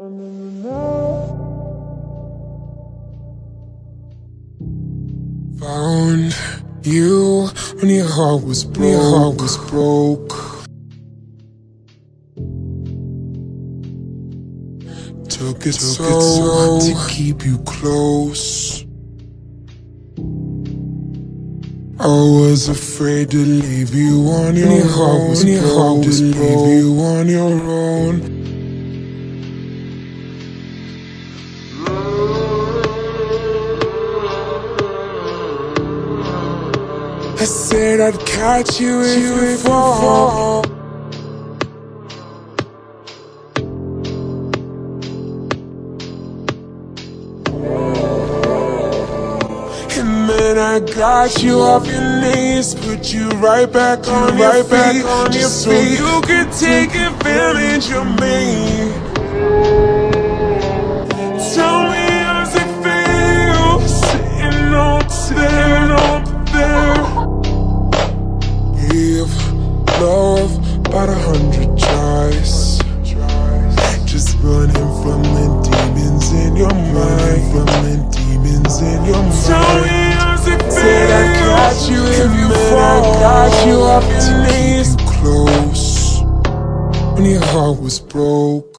Found you when your heart was broke. Took it so to keep you close. I was afraid to leave you on your own. Leave you on your own. I said I'd catch you if you fall. And then I got you off your knees, put you right back on your feet, so you could take advantage of me. Tell me how's it feel, sitting up there. Give love about 100 tries, just running from the demons in your mind. Tell me how's it feel. Said I got you if you fall. I got you off your knees, close when your heart was broke.